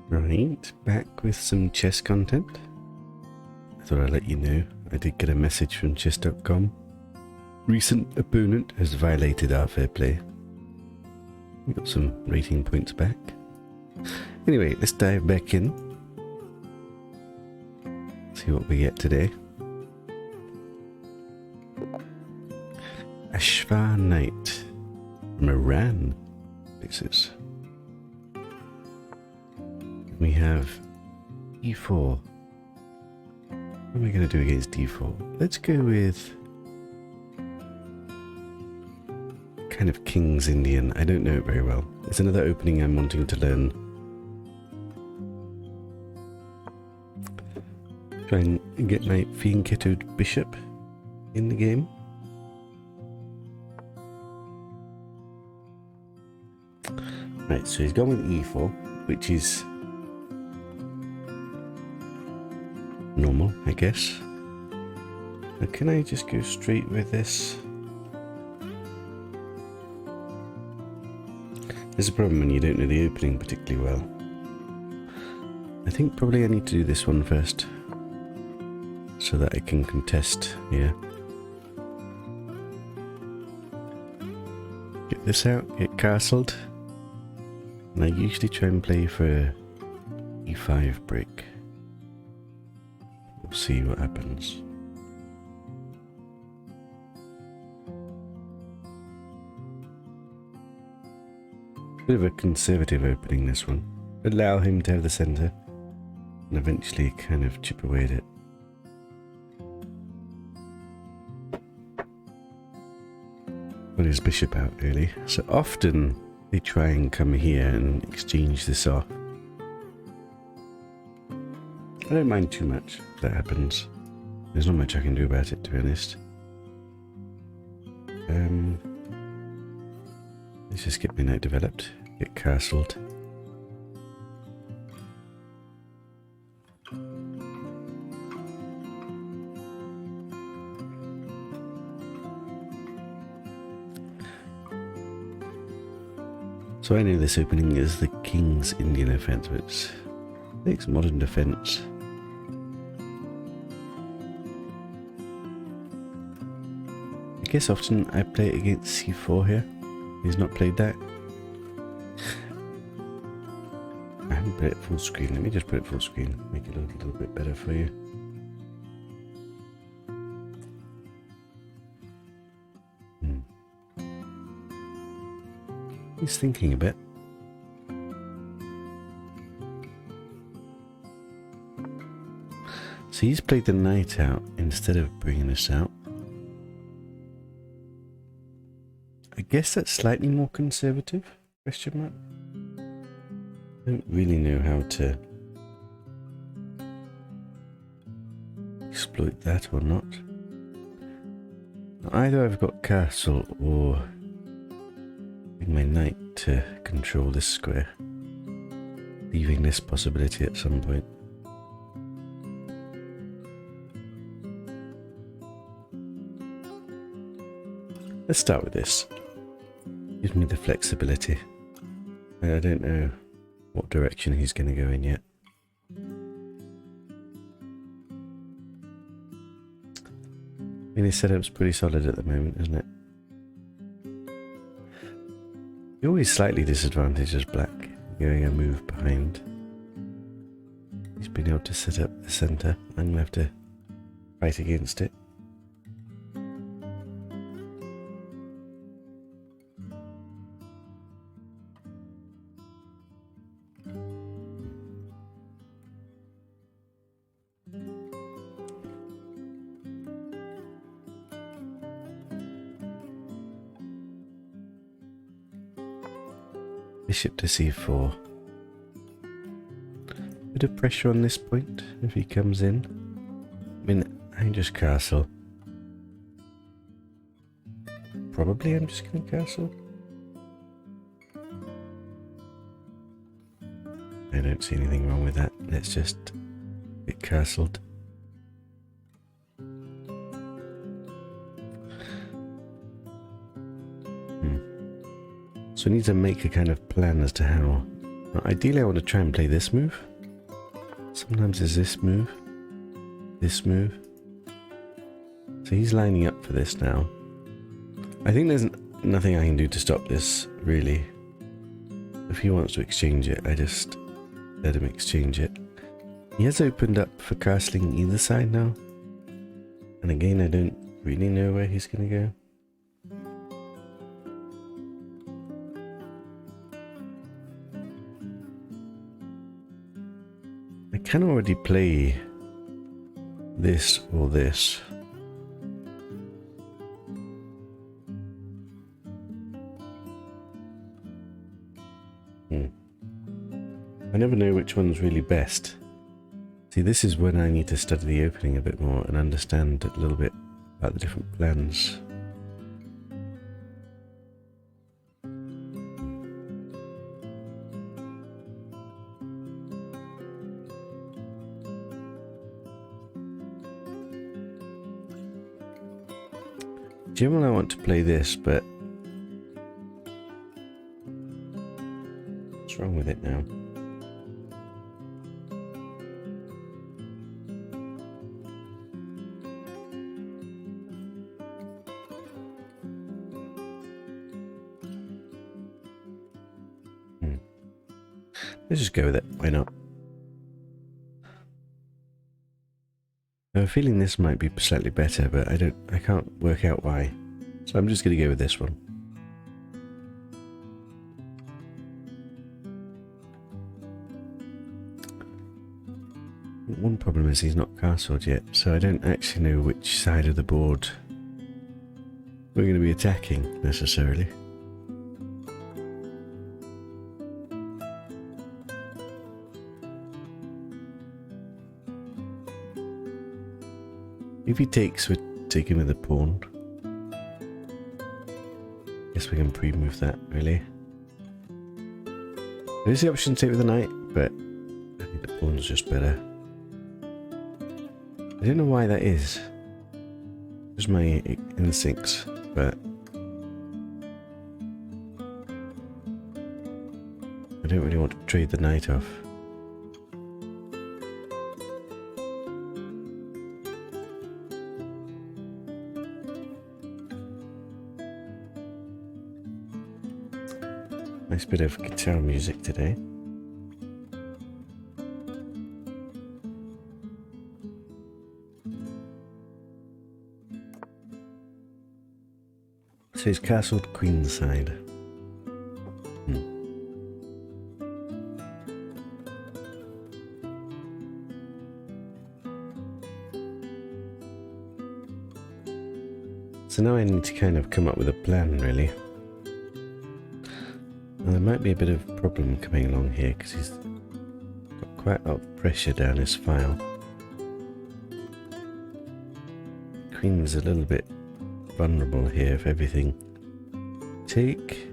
Right, back with some chess content. I thought I'd let you know, I did get a message from chess.com. Recent opponent has violated our fair play. We got some rating points back. Anyway, let's dive back in. See what we get today. Ashvar Knight from Iran. This is. We have e4. What am I going to do against d4? Let's go with kind of King's Indian. I don't know it very well. It's another opening I'm wanting to learn. Try and get my fianchettoed bishop in the game. Right, so he's gone with e4, which is normal, I guess. Now, can I just go straight with this? There's a problem when you don't know the opening particularly well. I think probably I need to do this one first, so that I can contest here. Get this out, get castled. And I usually try and play for e5 break. We'll see what happens. Bit of a conservative opening, this one. Allow him to have the centre and eventually kind of chip away at it. Put his bishop out really. So often they try and come here and exchange this off. I don't mind too much if that happens. There's not much I can do about it, to be honest. Let's just get my knight developed, get castled. So I know this opening is the King's Indian offense, which makes modern defense. I guess often I play it against c4 here. He's not played that. I haven't put it full screen. Let me just put it full screen. Make it look a little bit better for you. He's thinking a bit. So he's played the knight out instead of bringing this out. I guess that's slightly more conservative, question mark. I don't really know how to exploit that or not. Either I've got castle or bring my knight to control this square, leaving this possibility at some point. Let's start with this. Gives me the flexibility. I don't know what direction he's going to go in yet. I mean, his setup's pretty solid at the moment, isn't it? You're always slightly disadvantaged as black, going a move behind. He's been able to set up the centre. I'm going to have to fight against it. Bishop to c4. Bit of pressure on this point if he comes in. I mean, I just castle. Probably I'm just going to castle. I don't see anything wrong with that. Let's just get castled. So I need to make a kind of plan as to how. Well, ideally I want to try and play this move. Sometimes there's this move. This move. So he's lining up for this now. I think there's nothing I can do to stop this, really. If he wants to exchange it, I just let him exchange it. He has opened up for castling either side now. And again, I don't really know where he's going to go. I can already play this or this. I never know which one's really best. See, this is when I need to study the opening a bit more and understand a little bit about the different plans. Generally I want to play this, but what's wrong with it now? Let's just go with it. Why not? I have a feeling this might be slightly better, but I can't work out why. So I'm just going to go with this one. One problem is he's not castled yet, so I don't actually know which side of the board we're going to be attacking necessarily. If he takes, we're taking with a pawn. Guess we can pre-move that, really. There is the option to take with the knight, but I think the pawn's just better. I don't know why that is. Just my instincts, but I don't really want to trade the knight off. Nice bit of guitar music today. So he's castled queenside. So now I need to kind of come up with a plan, really. Now, there might be a bit of a problem coming along here because he's got quite a lot of pressure down his file. Queen's a little bit vulnerable here if everything. Take.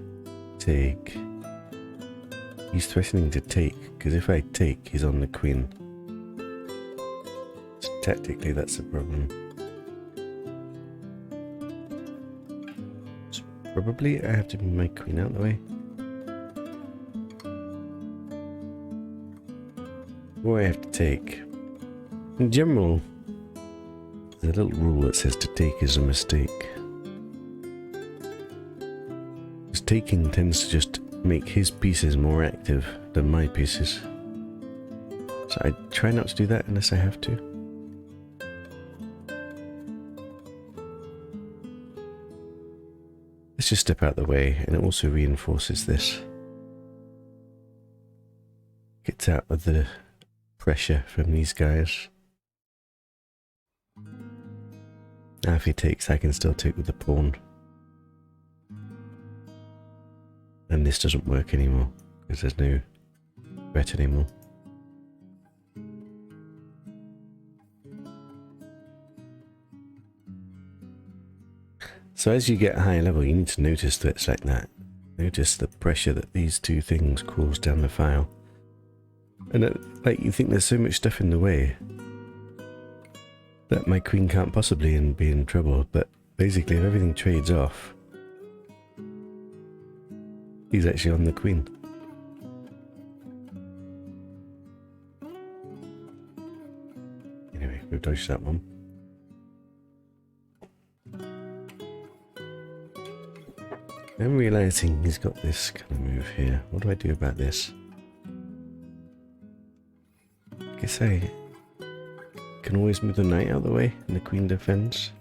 He's threatening to take because if I take, he's on the queen. So tactically, that's a problem. So probably I have to move my queen out of the way. Or I have to take. In general, there's a little rule that says to take is a mistake. Because taking tends to just make his pieces more active than my pieces. So I try not to do that unless I have to. Let's just step out of the way, and it also reinforces this. Gets out of the pressure from these guys. Now if he takes, I can still take with the pawn. And this doesn't work anymore, because there's no threat anymore. So as you get a higher level, you need to notice threats like that. Notice the pressure that these two things cause down the file. And like you think there's so much stuff in the way that my queen can't possibly be in trouble, but basically if everything trades off, He's actually on the queen. Anyway, we've dodged that one. I'm realizing he's got this kind of move here. What do I do about this? I guess I can always move the knight out of the way and the queen defends.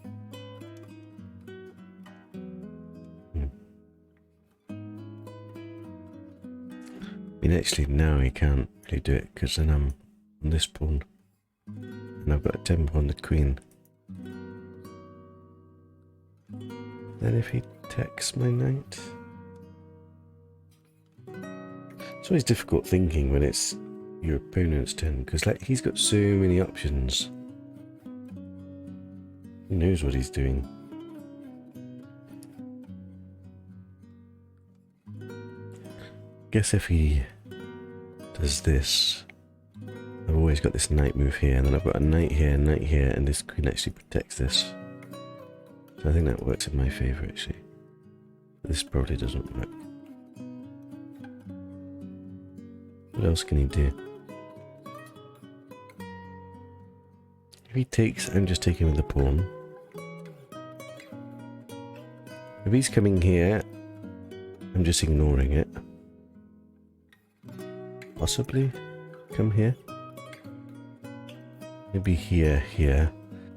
I mean, actually, now he can't really do it because then I'm on this pawn and I've got a tempo on the queen. Then if he attacks my knight, it's always difficult thinking when it's your opponent's turn because, like, he's got so many options. He knows what he's doing. Guess if he does this, I've always got this knight move here, and then I've got a knight here, and this queen actually protects this. So I think that works in my favour, actually. This probably doesn't work. What else can he do? If he takes, I'm just taking with the pawn. If he's coming here, I'm just ignoring it. Possibly come here. Maybe here.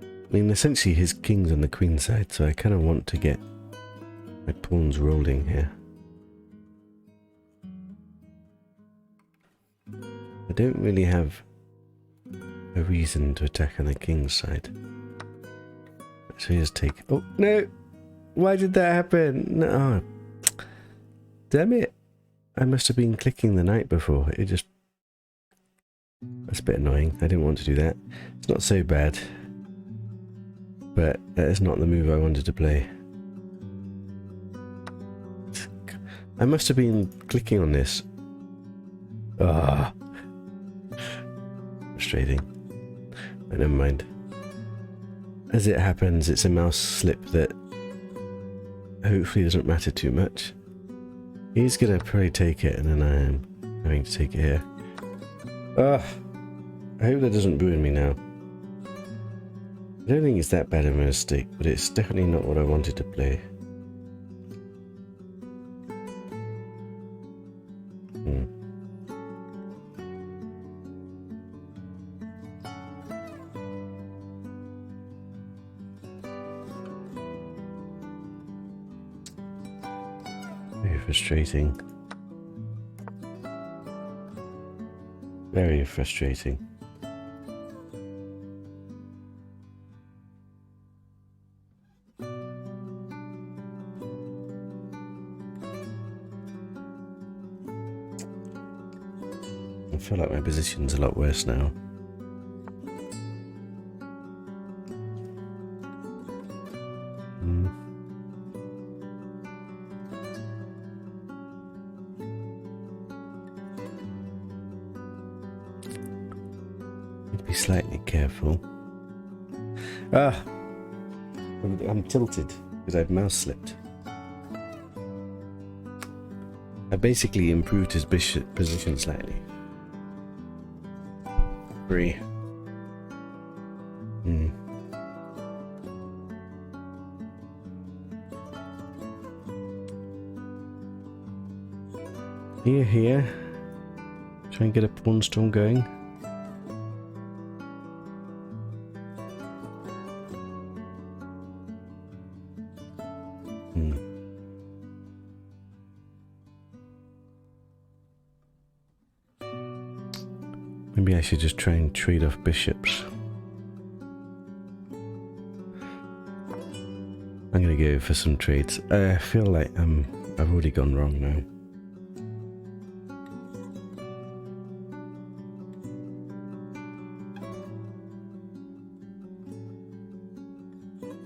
I mean, essentially his king's on the queen side, so I kind of want to get my pawns rolling here. I don't really have a reason to attack on the king's side. So he just take... Oh, no! Why did that happen? No. Damn it! I must have been clicking the knight before. It just... That's a bit annoying. I didn't want to do that. It's not so bad. But that is not the move I wanted to play. I must have been clicking on this. Ah. Frustrating. But never mind. As it happens, it's a mouse slip that hopefully doesn't matter too much. He's gonna probably take it, and then I am having to take it here. Ugh. I hope that doesn't ruin me now. I don't think it's that bad of a mistake, but it's definitely not what I wanted to play. Very frustrating. Very frustrating. I feel like my position's a lot worse now. Need to be slightly careful. Ah! I'm tilted because I've mouse slipped. I basically improved his bishop position slightly. Here, try and get a pawn storm going. Maybe I should just try and trade off bishops. I'm gonna go for some trades. I feel like I've already gone wrong now.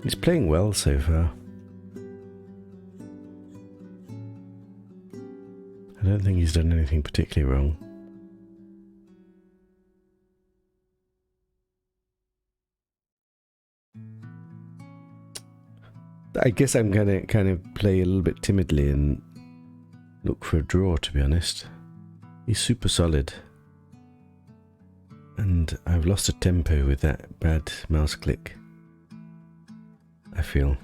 He's playing well so far. I don't think he's done anything particularly wrong. I guess I'm gonna kind of play a little bit timidly and look for a draw, to be honest. He's super solid. And I've lost a tempo with that bad mouse click, I feel.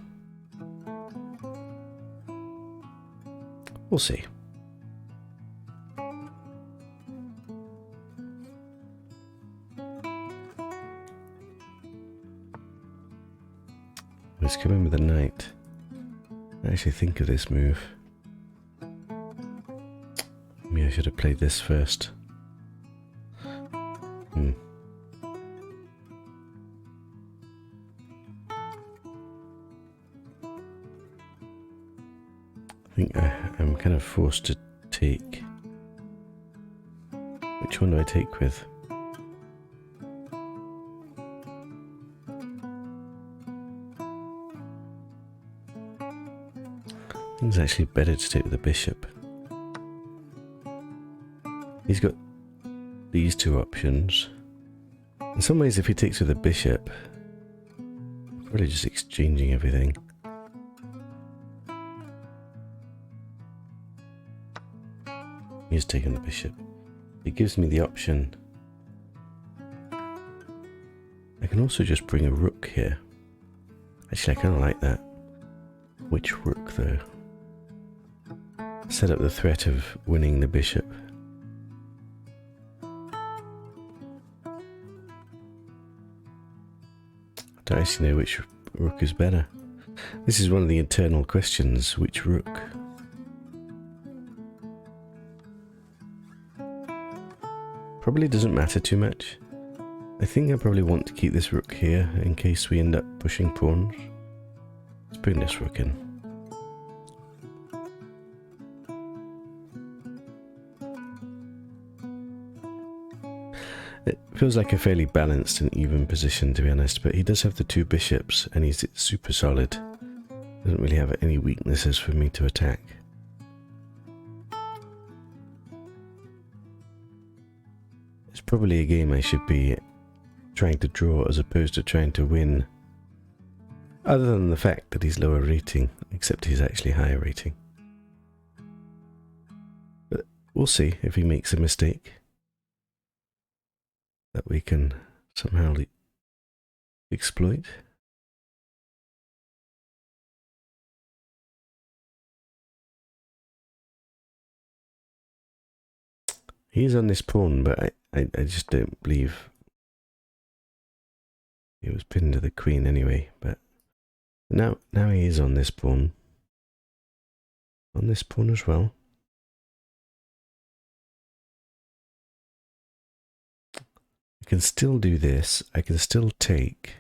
We'll see. He's coming with a knight. I actually think of this move. Maybe I should have played this first. I think I'm kind of forced to take. Which one do I take with? I think it's actually better to take with the bishop. He's got these two options. In some ways, if he takes with the bishop, probably just exchanging everything. He's taking the bishop. It gives me the option. I can also just bring a rook here. Actually, I kind of like that. Which rook, though? Set up the threat of winning the bishop. I don't actually know which rook is better. This is one of the eternal questions. Which rook? Probably doesn't matter too much. I think I probably want to keep this rook here in case we end up pushing pawns. Let's bring this rook in. It feels like a fairly balanced and even position, to be honest, but he does have the two bishops and he's super solid. Doesn't really have any weaknesses for me to attack. It's probably a game I should be trying to draw as opposed to trying to win. Other than the fact that he's lower rating, except he's actually higher rating. But we'll see if he makes a mistake that we can somehow exploit. He's on this pawn, but I just don't believe he was pinned to the queen anyway. But now he is on this pawn. On this pawn as well. I can still do this. I can still take.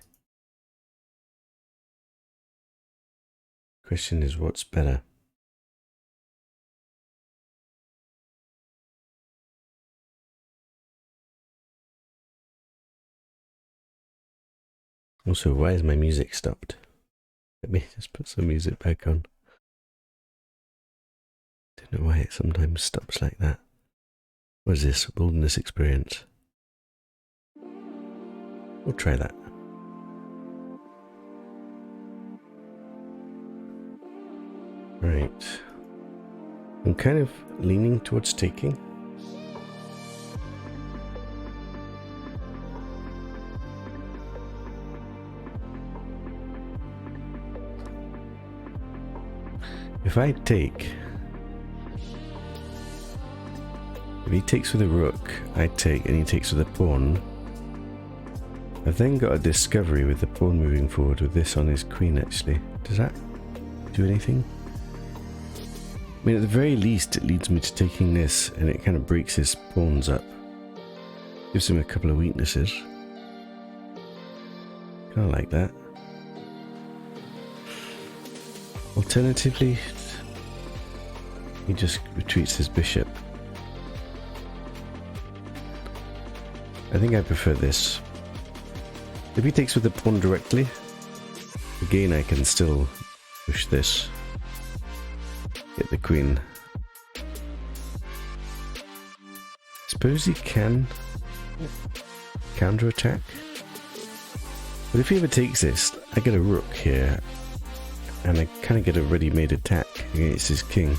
Question is, what's better? Also, why is my music stopped? Let me just put some music back on. Don't know why it sometimes stops like that. What is this? Wilderness experience. We'll try that. Right. I'm kind of leaning towards taking. If I take... If he takes with a rook, I take, and he takes with a pawn. I've then got a discovery with the pawn moving forward with this on his queen, actually. Does that do anything? I mean, at the very least, it leads me to taking this, and it kind of breaks his pawns up. Gives him a couple of weaknesses. Kind of like that. Alternatively, he just retreats his bishop. I think I prefer this. If he takes with the pawn directly, again I can still push this. Get the queen. Suppose he can counter-attack. But if he ever takes this, I get a rook here. And I kind of get a ready-made attack against his king.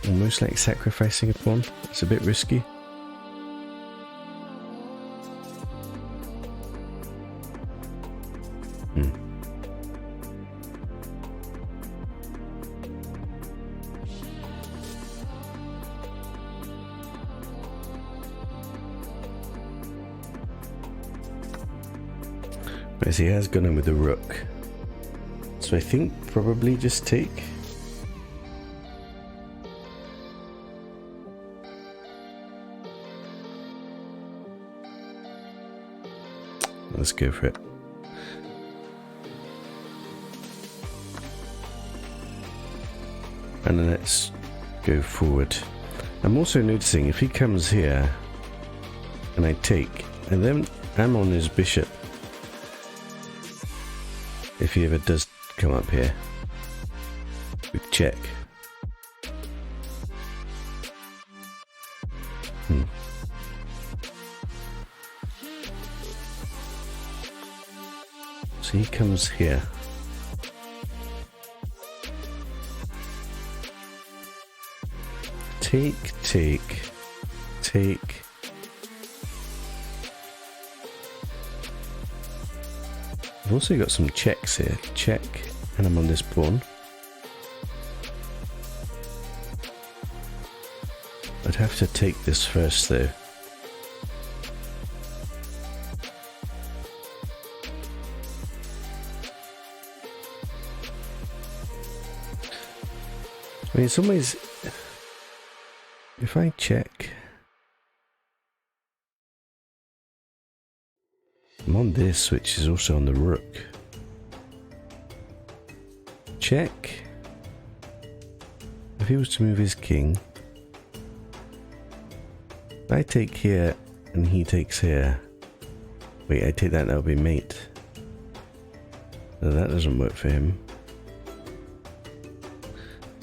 almost like sacrificing a pawn. It's a bit risky. But he has gone in with the rook. So I think probably just take. Let's go for it. And then let's go forward. I'm also noticing if he comes here and I take, and then I'm on his bishop. If he ever does come up here with check. So he comes here. Take, take, take. I've also got some checks here. Check, and I'm on this pawn. I'd have to take this first though. I mean, in some ways, if I check, I'm on this, which is also on the rook. Check. If he was to move his king, if I take here and he takes here, wait, I take that, that would be mate. No, that doesn't work for him.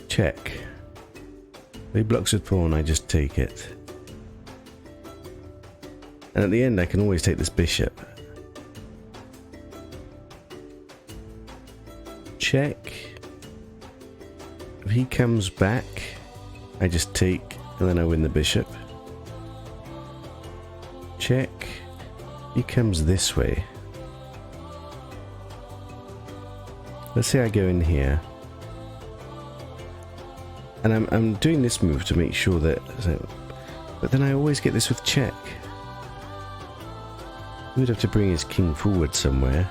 Check. If he blocks with pawn, I just take it. And at the end, I can always take this bishop. Check. If he comes back, I just take, and then I win the bishop. Check. He comes this way. Let's say I go in here. And I'm doing this move to make sure that, but then I always get this with check. He would have to bring his king forward somewhere.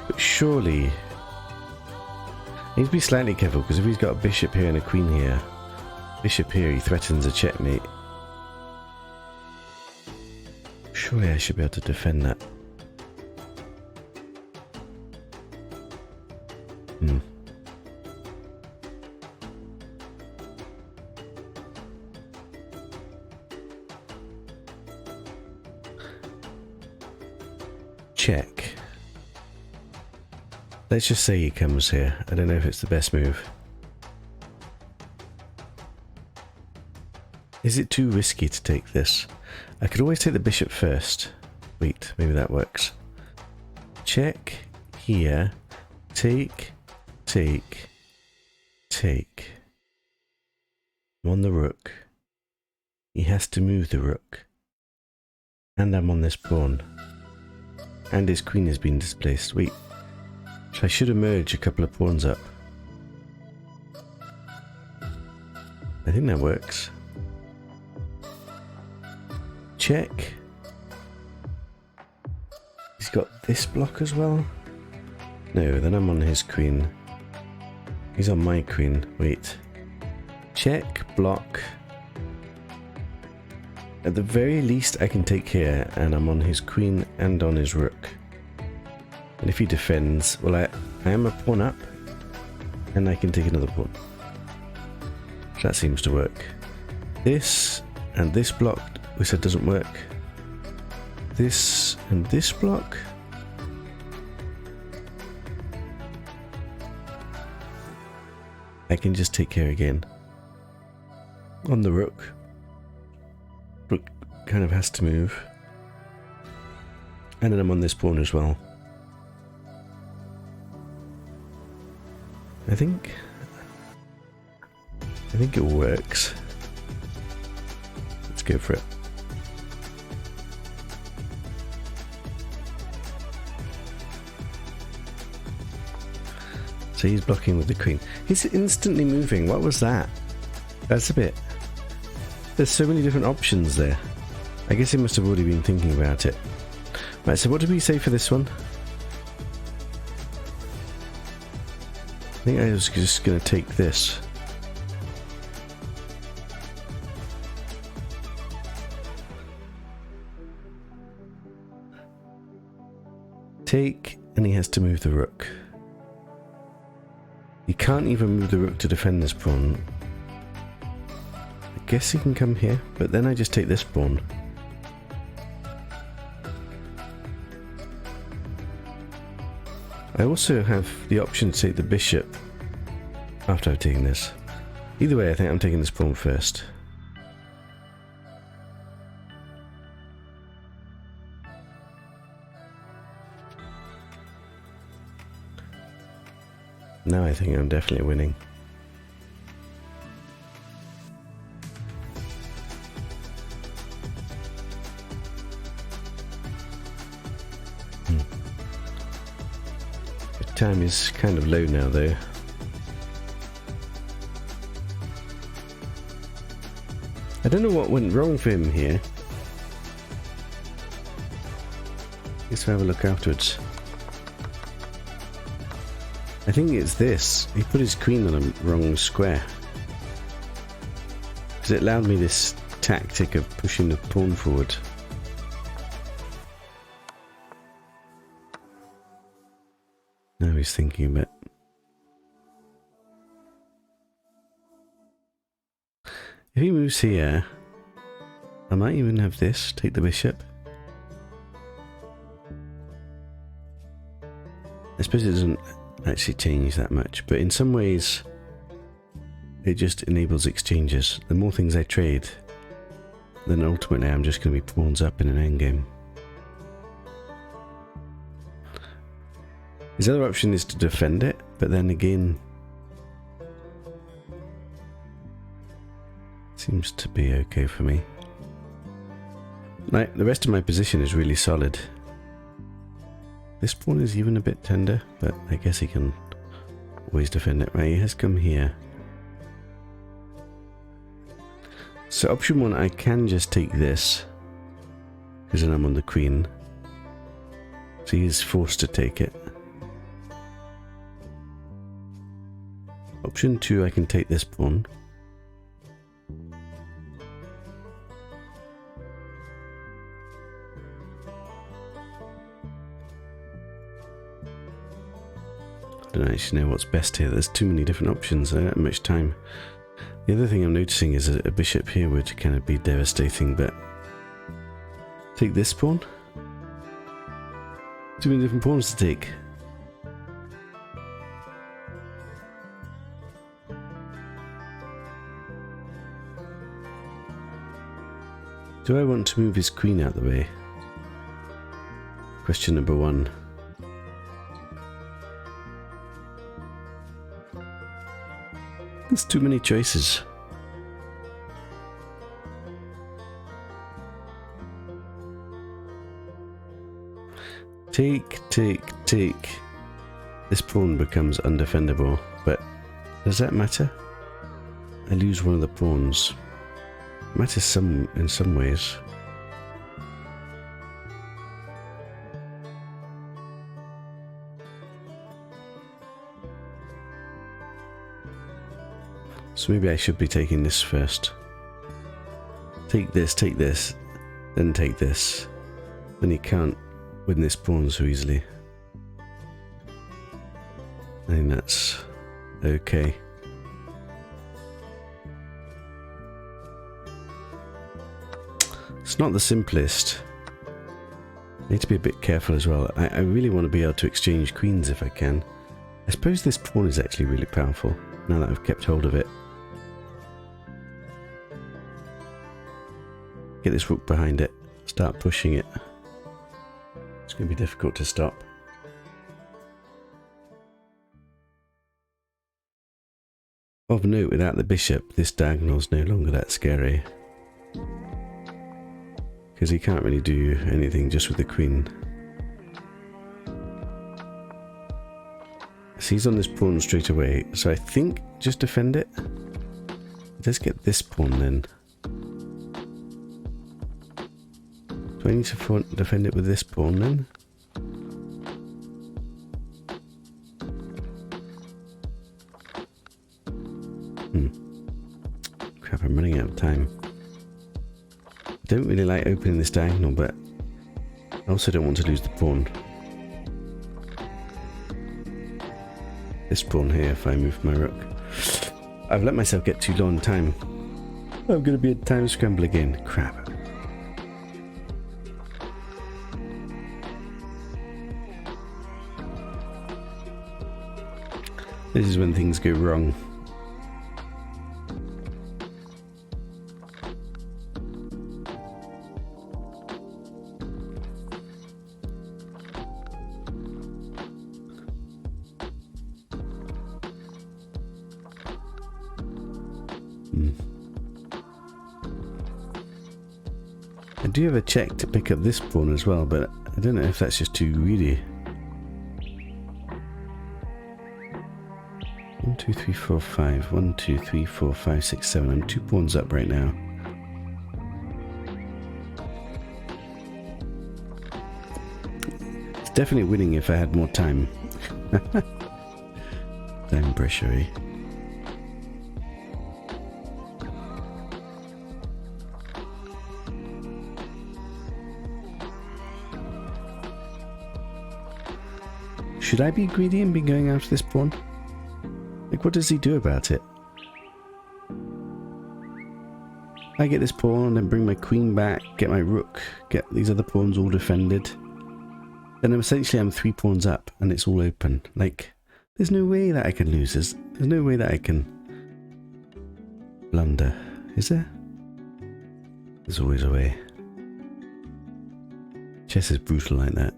But surely, he needs to be slightly careful, because if he's got a bishop here and a queen here, bishop here, he threatens a checkmate. Surely I should be able to defend that. Check. Let's just say he comes here. I don't know if it's the best move. Is it too risky to take this? I could always take the bishop first. Wait, maybe that works. Check here. Take, take, take. I'm on the rook. He has to move the rook. And I'm on this pawn. And his queen has been displaced. Wait. So I should have merged a couple of pawns up. I think that works. Check. He's got this block as well. No, then I'm on his queen. He's on my queen. Wait. Check, block. At the very least I can take here, and I'm on his queen and on his rook. And if he defends, well, I am a pawn up, and I can take another pawn. That seems to work. This and this block, we said doesn't work. This and this block. I can just take care again. On the rook. Rook kind of has to move. And then I'm on this pawn as well. I think I think it works. Let's go for it. So he's blocking with the queen. He's instantly moving. What was that? That's a bit... There's so many different options there. I guess he must have already been thinking about it. Right, so what did we say for this one? I think I was just going to take this. Take, and he has to move the rook. He can't even move the rook to defend this pawn. I guess he can come here, but then I just take this pawn. I also have the option to take the bishop after I've taken this. Either way, I think I'm taking this pawn first. Now I think I'm definitely winning. The time is kind of low now though. I don't know what went wrong for him here. Let's have a look afterwards. I think it's this. He put his queen on a wrong square. Because it allowed me this tactic of pushing the pawn forward. Now he's thinking a bit. If he moves here, I might even have this, take the bishop. I suppose it doesn't actually change that much, but in some ways it just enables exchanges. The more things I trade, then ultimately I'm just going to be pawns up in an endgame. His other option is to defend it, but then again seems to be okay for me. Like, the rest of my position is really solid. This pawn is even a bit tender, but I guess he can always defend it. Right, he has come here. So option one, I can just take this, because then I'm on the queen. So he's forced to take it. Option two, I can take this pawn. I don't actually know what's best here. There's too many different options. I don't have much time. The other thing I'm noticing is that a bishop here would kind of be devastating, but take this pawn. Too many different pawns to take. Do I want to move his queen out of the way? Question number one. There's too many choices. Take, take, take. This pawn becomes undefendable, but does that matter? I lose one of the pawns. It matters in some ways. So maybe I should be taking this first. Take this, then take this. Then he can't win this pawn so easily. I think that's okay. It's not the simplest. I need to be a bit careful as well. I really want to be able to exchange queens if I can. I suppose this pawn is actually really powerful now that I've kept hold of it. Get this rook behind it, start pushing it. It's going to be difficult to stop. Of note, without the bishop, this diagonal's no longer that scary. Because he can't really do anything just with the queen. So he's on this pawn straight away, so I think just defend it. Let's get this pawn then. Do I need to defend it with this pawn then? Crap, I'm running out of time. I don't really like opening this diagonal, but I also don't want to lose the pawn. This pawn here if I move my rook. I've let myself get too low on time. I'm going to be a time scramble again. Crap. This is when things go wrong. I do have a check to pick up this pawn as well, but I don't know if that's just too greedy. 1, 2, 3, 4, 5. 1, 2, 3, 4, 5, 6, 7. I'm 2 pawns up right now. It's definitely winning if I had more time. Time pressure, eh? Should I be greedy and be going after this pawn? Like, what does he do about it? I get this pawn and bring my queen back, get my rook, get these other pawns all defended. Then essentially I'm 3 pawns up and it's all open. Like, there's no way that I can lose this. There's no way that I can blunder. Is there? There's always a way. Chess is brutal like that.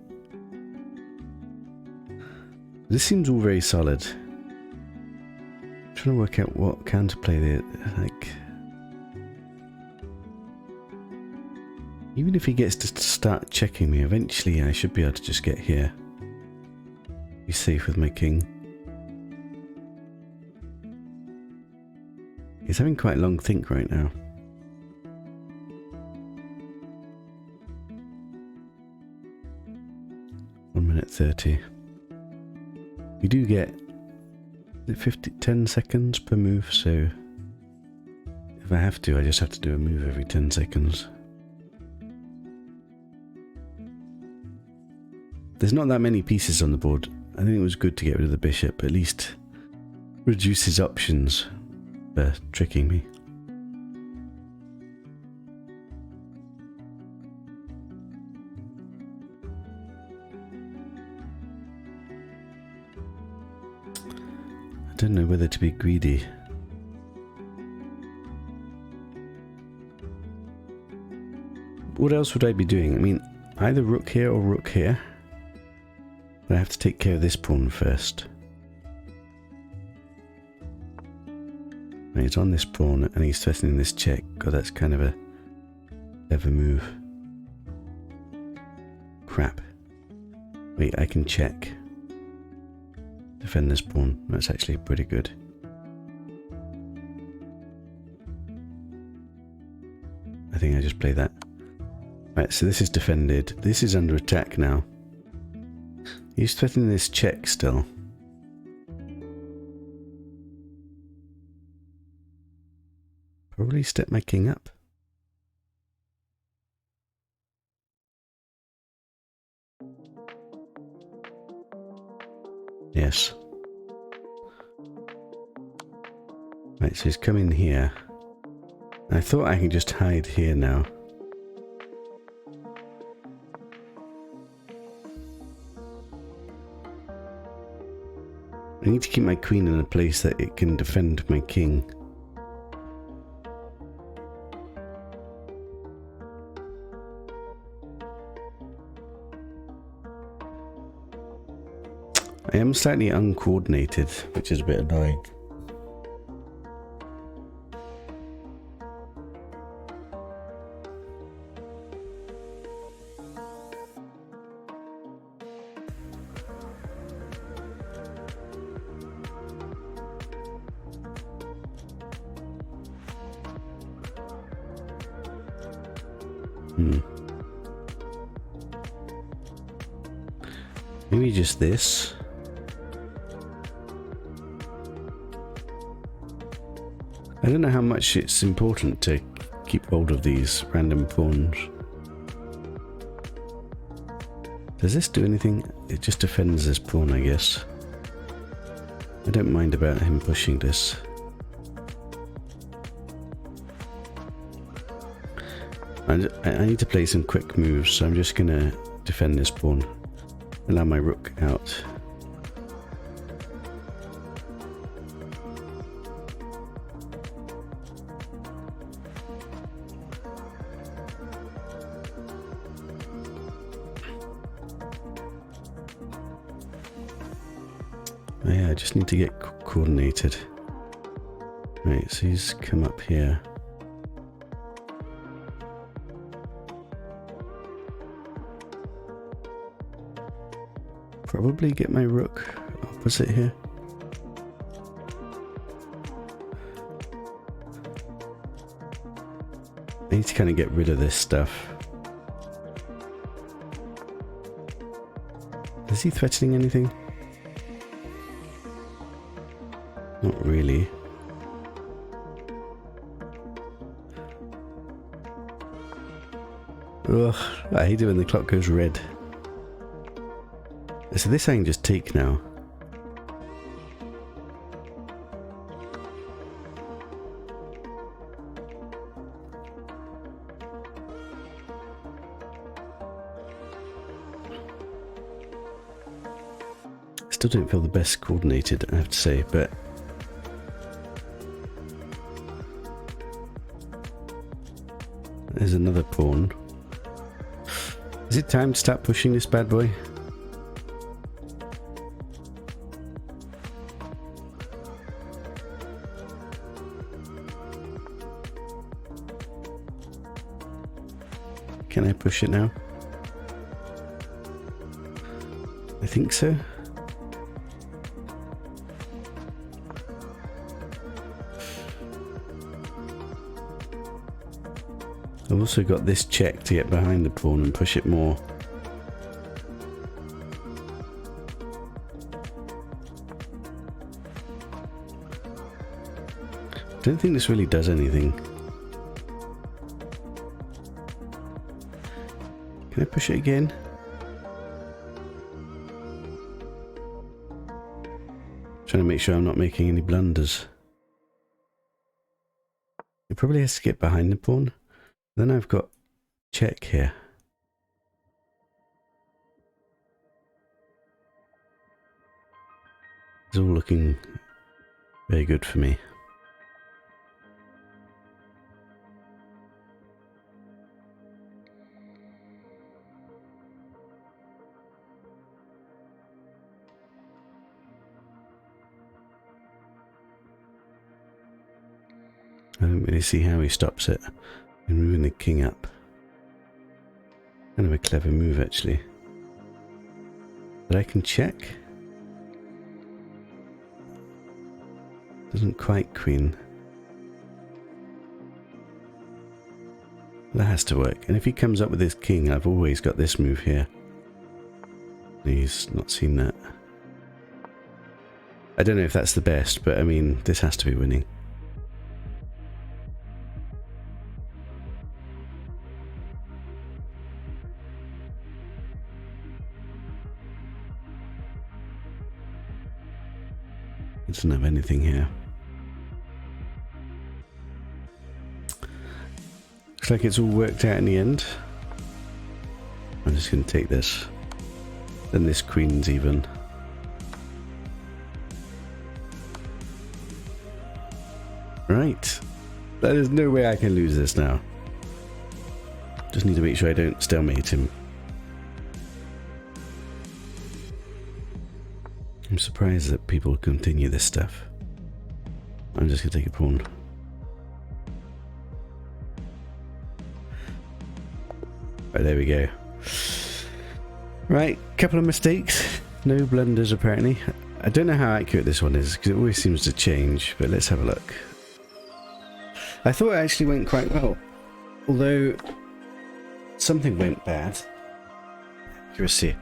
This seems all very solid. I'm trying to work out what counterplay there. Like, even if he gets to start checking me, eventually I should be able to just get here. Be safe with my king. He's having quite a long think right now. One minute 30. We do get 10 seconds per move, so if I have to, I just have to do a move every 10 seconds. There's not that many pieces on the board. I think it was good to get rid of the bishop, at least reduce his options for tricking me. I don't know whether to be greedy. What else would I be doing? I mean, either rook here or rook here. But I have to take care of this pawn first. He's on this pawn and he's threatening this check. God, that's kind of a clever move. Crap. Wait, I can check. Defend this pawn. That's actually pretty good. I think I just play that. Right, so this is defended. This is under attack now. He's threatening this check still. Probably step my king up. Yes. Right, so he's coming here. I thought I could just hide here now. I need to keep my queen in a place that it can defend my king. I am slightly uncoordinated, which is a bit annoying. Maybe just this. I don't know how much it's important to keep hold of these random pawns. Does this do anything? It just defends this pawn, I guess. I don't mind about him pushing this. I need to play some quick moves, so I'm just gonna defend this pawn. Allow my rook out. Oh yeah, I just need to get coordinated. Right, so he's come up here. Probably get my rook opposite here. I need to kind of get rid of this stuff. Is he threatening anything? Not really. Ugh, I hate it when the clock goes red. So this I can just take now. Still don't feel the best coordinated, I have to say, but there's another pawn. Is it time to start pushing this bad boy? Can I push it now? I think so. I've also got this check to get behind the pawn and push it more. I don't think this really does anything. Can I push it again? Trying to make sure I'm not making any blunders. It probably has to get behind the pawn. Then I've got check here. It's all looking very good for me. I don't really see how he stops it. And moving the king up. Kind of a clever move, actually. But I can check. Doesn't quite queen. That has to work. And if he comes up with his king, I've always got this move here. He's not seen that. I don't know if that's the best, but I mean, this has to be winning. Doesn't have anything here. Looks like it's all worked out in the end. I'm just going to take this. Then this queen's even. Right. There's no way I can lose this now. Just need to make sure I don't stalemate him. I'm surprised that people continue this stuff. I'm just going to take a pawn. Right, there we go. Right, couple of mistakes. No blunders apparently. I don't know how accurate this one is because it always seems to change, but let's have a look. I thought it actually went quite well. Although something went bad. Accuracy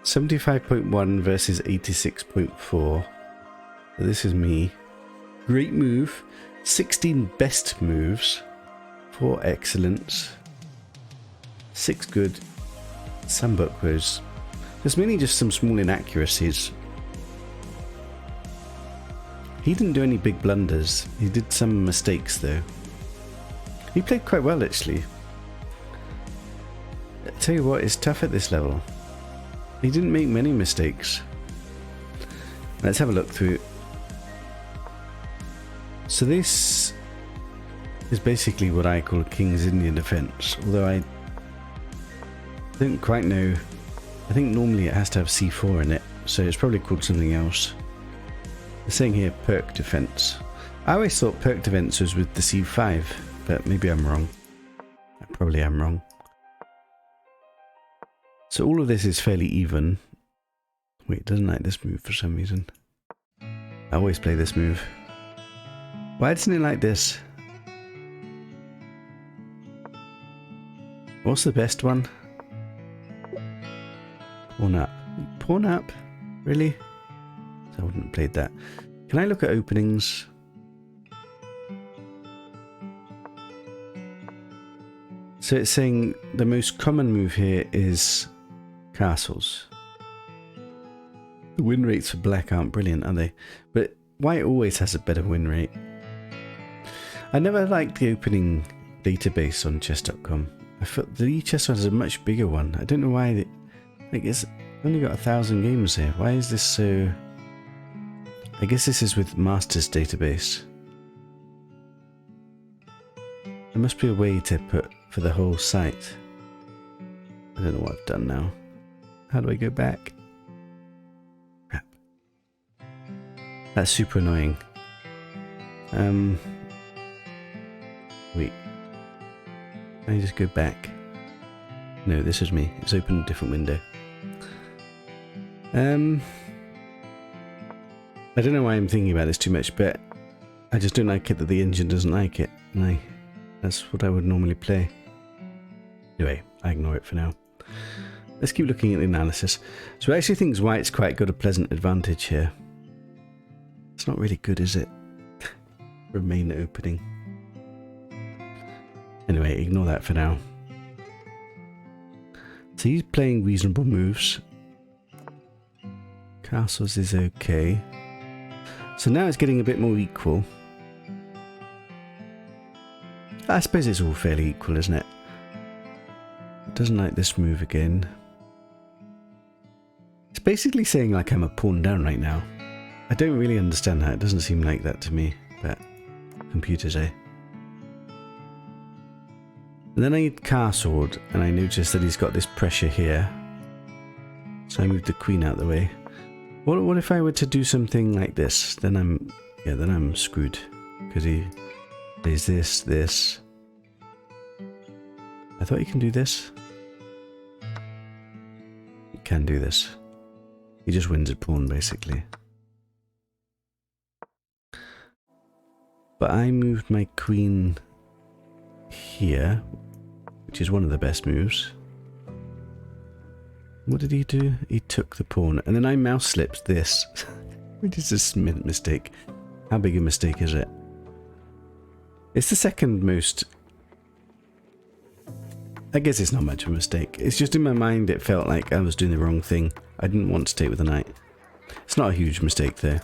75.1 versus 86.4. This is me. Great move. 16 best moves. 4 excellence. 6 good. Some bookwos. There's mainly just some small inaccuracies. He didn't do any big blunders. He did some mistakes though. He played quite well actually. I tell you what, it's tough at this level. He didn't make many mistakes. Let's have a look through. So this is basically what I call King's Indian defense, although I don't quite know. I think normally it has to have C4 in it, so it's probably called something else. They're saying here perk defense. I always thought perk defense was with the C5, but maybe I'm wrong. I probably am wrong. So all of this is fairly even. Wait, it doesn't like this move for some reason. I always play this move. Why doesn't it like this? What's the best one? Pawn up. Pawn up? Really? I wouldn't have played that. Can I look at openings? So it's saying the most common move here is castles. The win rates for black aren't brilliant, are they? But white always has a better win rate. I never liked the opening database on chess.com. I thought the chess one is a much bigger one. I don't know why. It's only got 1,000 games here. Why is this so... I guess this is with Masters database. There must be a way to put for the whole site. I don't know what I've done now. How do I go back? Crap. That's super annoying. Wait. Can I just go back? No, this is me. It's opened a different window. I don't know why I'm thinking about this too much, but I just don't like it that the engine doesn't like it. And that's what I would normally play. Anyway, I ignore it for now. Let's keep looking at the analysis. So I actually think white's quite got a pleasant advantage here. It's not really good, is it? Remain opening. Anyway, ignore that for now. So he's playing reasonable moves. Castles is okay. So now it's getting a bit more equal. I suppose it's all fairly equal, isn't it? It doesn't like this move again. It's basically saying like I'm a pawn down right now. I don't really understand that. It doesn't seem like that to me, but computers, eh? And then I castled, and I noticed that he's got this pressure here. So I moved the queen out of the way. What if I were to do something like this? Then I'm screwed, because he plays this. I thought you can do this. You can do this. He just wins a pawn, basically. But I moved my queen here, which is one of the best moves. What did he do? He took the pawn, and then I mouse slipped this, which is a mistake. How big a mistake is it? It's the second most... I guess it's not much of a mistake. It's just in my mind it felt like I was doing the wrong thing. I didn't want to take with the knight. It's not a huge mistake though.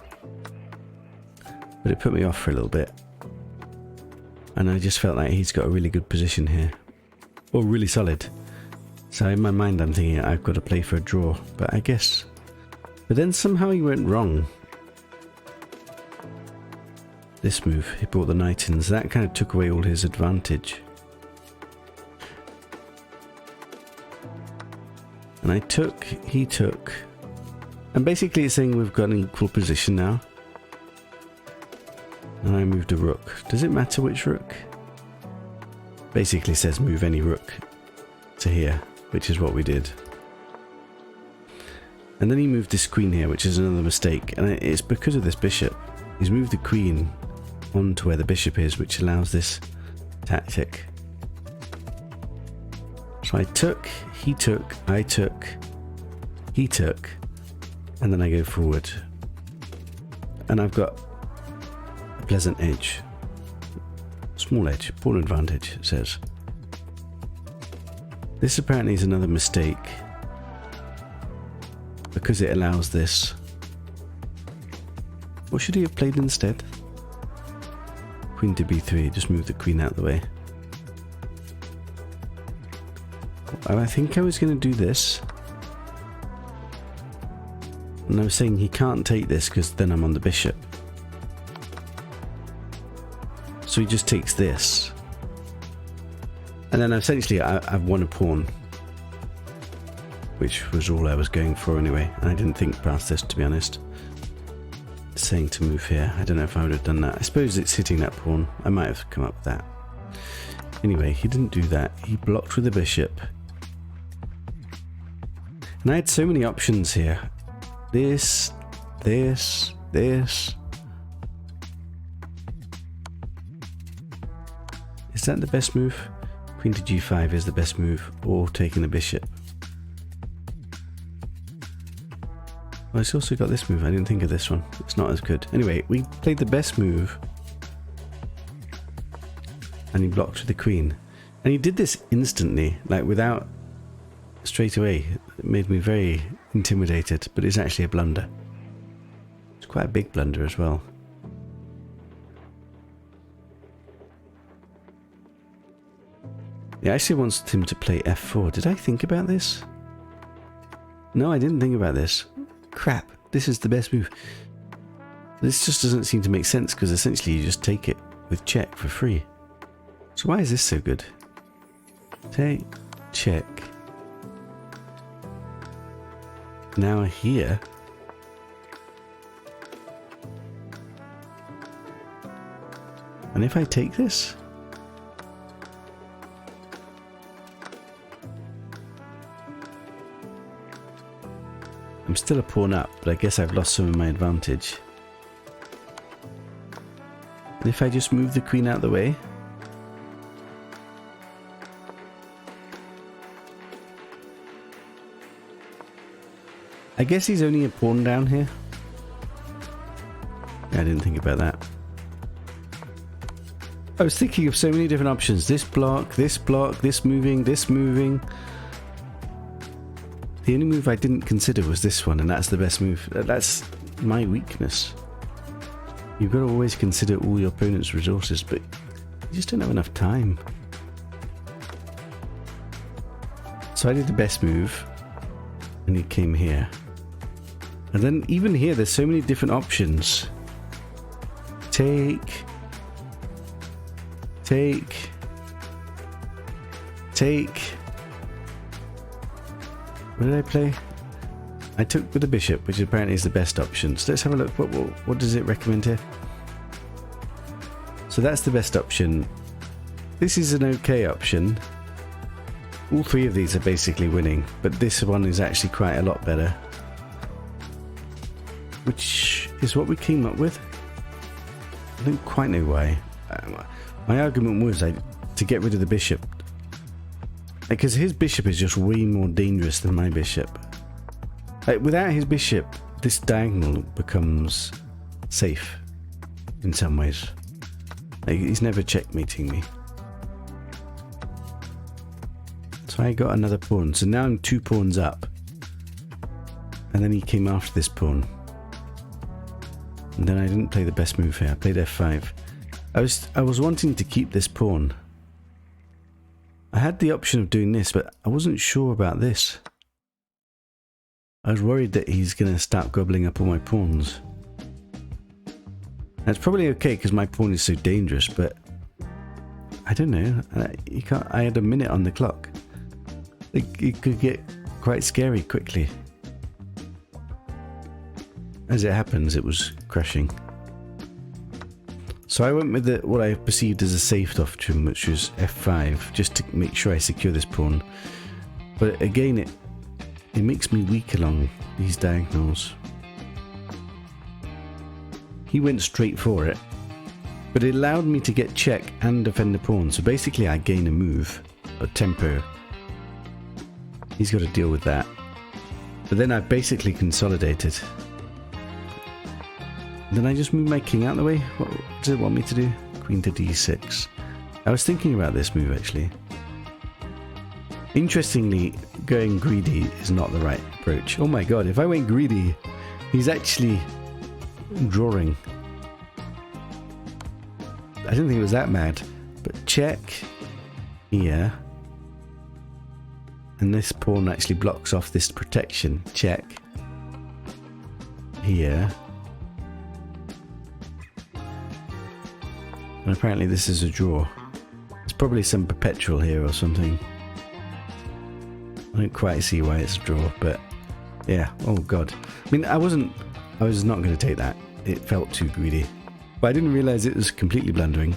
But it put me off for a little bit. And I just felt like he's got a really good position here. Or really solid. So in my mind I'm thinking I've got to play for a draw. But I guess... But then somehow he went wrong. This move, he brought the knight in, so that kind of took away all his advantage. And I took, he took. And basically it's saying we've got an equal position now. And I moved a rook. Does it matter which rook? Basically says move any rook to here, which is what we did. And then he moved this queen here, which is another mistake. And it's because of this bishop. He's moved the queen onto where the bishop is, which allows this tactic. So I took, he took, I took, he took, and then I go forward. And I've got a pleasant edge. Small edge, pawn advantage, it says. This apparently is another mistake, because it allows this. What should he have played instead? Queen to b3, just move the queen out of the way. I think I was going to do this. And I was saying he can't take this because then I'm on the bishop. So he just takes this. And then essentially I've won a pawn. Which was all I was going for anyway. And I didn't think past this, to be honest. It's saying to move here. I don't know if I would have done that. I suppose it's hitting that pawn. I might have come up with that. Anyway, he didn't do that. He blocked with the bishop. And I had so many options here. This, this, this. Is that the best move? Queen to g5 is the best move, or taking the bishop. Well, it's also got this move. I didn't think of this one. It's not as good. Anyway, we played the best move. And he blocked with the queen. And he did this instantly, like without... straight away. It made me very intimidated, but it's actually a blunder. It's quite a big blunder as well. He actually wants him to play f4. Did I think about this? No, I didn't think about this. Crap, this is the best move. This just doesn't seem to make sense because essentially you just take it with check for free. So why is this so good? Take, check. Now here. And if I take this? I'm still a pawn up, but I guess I've lost some of my advantage. And if I just move the queen out of the way? I guess he's only a pawn down here. Yeah, I didn't think about that. I was thinking of so many different options. This block, this moving, this moving. The only move I didn't consider was this one, and that's the best move. That's my weakness. You've got to always consider all your opponent's resources, but you just don't have enough time. So I did the best move, and he came here. And then even here, there's so many different options. Take. Take. Take. What did I play? I took with the bishop, which apparently is the best option. So let's have a look. What does it recommend here? So that's the best option. This is an okay option. All three of these are basically winning, but this one is actually quite a lot better. Which is what we came up with. I don't quite know why. My argument was to get rid of the bishop. Because his bishop is just way more dangerous than my bishop. Without his bishop, this diagonal becomes safe in some ways. He's never checkmating me. So I got another pawn. So now I'm 2 pawns up. And then he came after this pawn. And then I didn't play the best move here. I played f5. I was wanting to keep this pawn. I had the option of doing this, but I wasn't sure about this. I was worried that he's going to start gobbling up all my pawns. That's probably okay because my pawn is so dangerous, but I don't know. I had a minute on the clock. It could get quite scary quickly. As it happens, it was crashing. So I went with what I perceived as a safe option, which was f5, just to make sure I secure this pawn. But again, it makes me weak along these diagonals. He went straight for it, but it allowed me to get check and defend the pawn. So basically I gain a move, a tempo, He's got to deal with that. But then I basically consolidated. Then I just move my king out of the way. What does it want me to do? Queen to d6. I was thinking about this move actually. Interestingly, going greedy is not the right approach. Oh my god, if I went greedy, he's actually drawing. I didn't think it was that mad. But check here. And this pawn actually blocks off this protection. Check. Here. And apparently this is a draw. There's probably some perpetual here or something. I don't quite see why it's a draw, but yeah. Oh god. I mean, I was not going to take that. It felt too greedy. But I didn't realize it was completely blundering.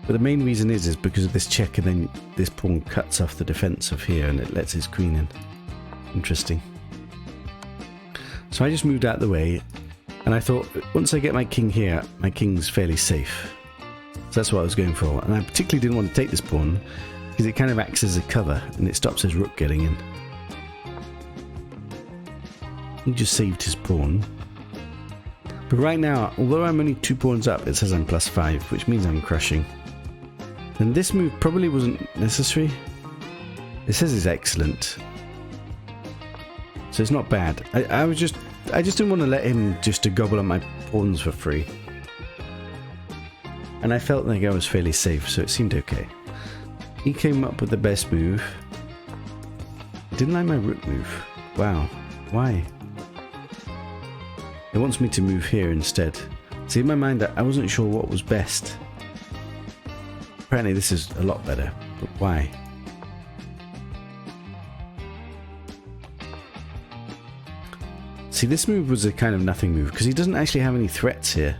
But the main reason is because of this check, and then this pawn cuts off the defense of here and it lets his queen in. Interesting. So I just moved out of the way, and I thought once I get my king here, my king's fairly safe. So that's what I was going for. And I particularly didn't want to take this pawn because it kind of acts as a cover and it stops his rook getting in. He just saved his pawn. But right now, although I'm only 2 pawns up, it says I'm +5, which means I'm crushing. And this move probably wasn't necessary. It says it's excellent. So it's not bad. I just didn't want to let him just to gobble up my pawns for free. And I felt like I was fairly safe, so it seemed okay. He came up with the best move. Didn't like my rook move. Wow. Why? It wants me to move here instead. See, in my mind, I wasn't sure what was best. Apparently this is a lot better, but why? See, this move was a kind of nothing move, because he doesn't actually have any threats here.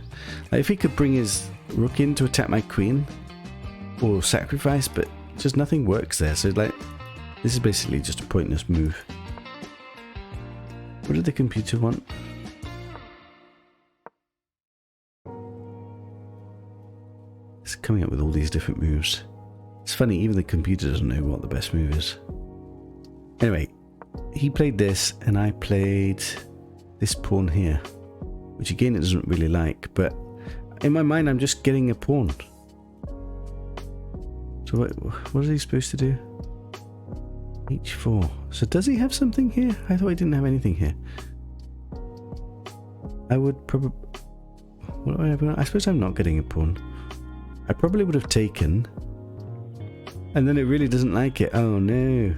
Like, if he could bring his rook in to attack my queen, or sacrifice, but just nothing works there, so like, this is basically just a pointless move. What did the computer want? It's coming up with all these different moves. It's funny, even the computer doesn't know what the best move is. Anyway, he played this and I played this pawn here, which again it doesn't really like, but in my mind I'm just getting a pawn. So what is he supposed to do? H4. So does he have something here? I thought he didn't have anything here. I would probably... What do I have? I suppose I'm not getting a pawn. I probably would have taken, and then it really doesn't like it. Oh no.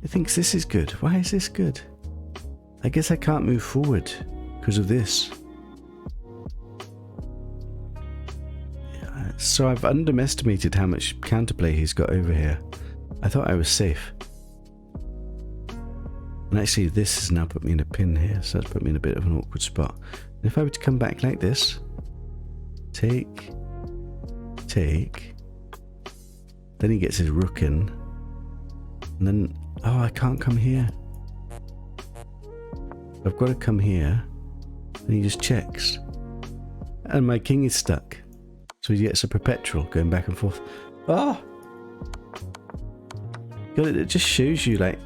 It thinks this is good. Why is this good? I guess I can't move forward because of this. Yeah, so I've underestimated how much counterplay he's got over here. I thought I was safe. And actually this has now put me in a pin here, so that's put me in a bit of an awkward spot. And if I were to come back like this, take, then he gets his rook in, and then, oh, I can't come here. I've got to come here, and he just checks. And my king is stuck. So he gets a perpetual going back and forth. Oh! God, it just shows you, like,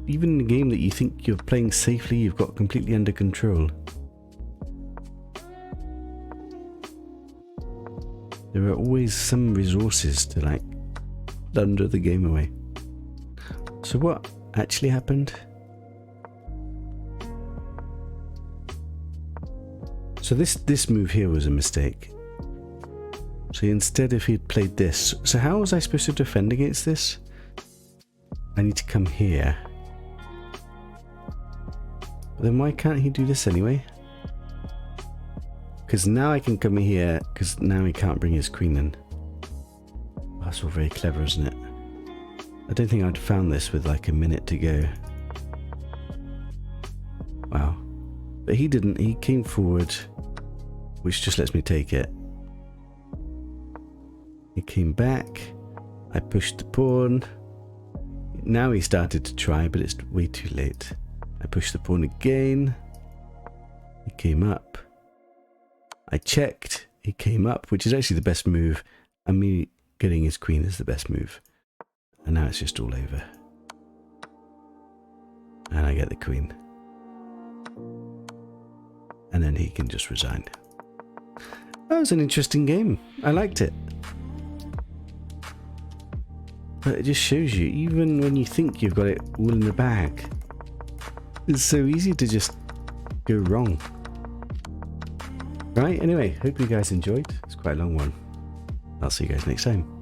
even in a game that you think you're playing safely, you've got completely under control. There are always some resources to, like, plunder the game away. So what actually happened? So this move here was a mistake. So instead, if he'd played this, so how was I supposed to defend against this? I need to come here. But then why can't he do this anyway? Because now I can come here, because now he can't bring his queen in. Oh, that's all very clever, isn't it? I don't think I'd found this with like a minute to go. Wow. But he didn't. He came forward, which just lets me take it. He came back. I pushed the pawn. Now he started to try, but it's way too late. I pushed the pawn again. He came up. I checked. He came up, which is actually the best move. And me getting his queen is the best move. And now it's just all over. and I get the queen. And then he can just resign. That was an interesting game. I liked it. But it just shows you, even when you think you've got it all in the bag, it's so easy to just go wrong. Right, anyway, hope you guys enjoyed. It's quite a long one. I'll see you guys next time.